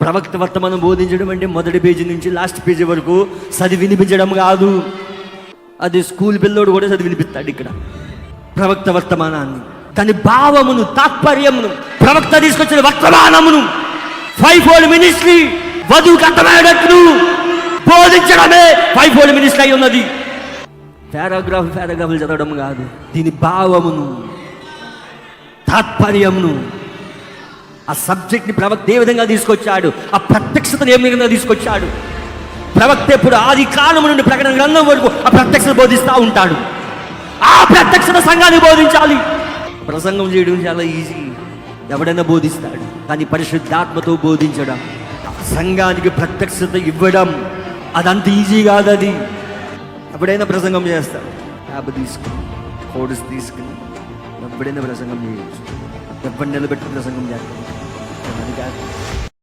ప్రవక్త వర్తమానం బోధించడం అంటే మొదటి పేజీ నుంచి లాస్ట్ పేజీ వరకు చదివి వినిపించడం కాదు. అది స్కూల్ పిల్లోడు కూడా చదివి వినిపిస్తాడు. ఇక్కడ ప్రవక్త వర్తమానాన్ని, దాని భావమును, తాత్పర్యమును, ప్రవక్త తీసుకొచ్చిన వర్తమానమును, 5-fold మినిస్ట్రీ వధువుకి అర్థమయ్యేటట్లు బోధించడమే 5-fold మినిస్ట్రీ అయి ఉన్నది. పారాగ్రాఫ్లు చదవడం కాదు, దీని భావమును, తాత్పర్యమును, ఆ సబ్జెక్ట్ని ప్రవక్త ఏ విధంగా తీసుకొచ్చాడు, ఆ ప్రత్యక్షతను ఏ విధంగా తీసుకొచ్చాడు. ప్రవక్త ఎప్పుడు ఆది కాలం నుండి ప్రకటన గ్రంథం వరకు ఆ ప్రత్యక్షత బోధిస్తూ ఉంటాడు. ఆ ప్రత్యక్షత సంఘాన్ని బోధించాలి. ప్రసంగం చేయడం చాలా ఈజీ, ఎవడైనా బోధిస్తాడు. కానీ పరిశుద్ధాత్మతో బోధించడం, సంఘానికి ప్రత్యక్షత ఇవ్వడం, అదంత ఈజీ కాదు. అది ఎప్పుడైనా ప్రసంగం చేస్తాడు, ట్యాబ్ తీసుకుని, కోడ్స్ తీసుకుని ఎప్పుడైనా ప్రసంగం చేయొచ్చు. ఎవరిని నిలబెట్టుకుని ప్రసంగం చేస్తాడు. అది కాదు.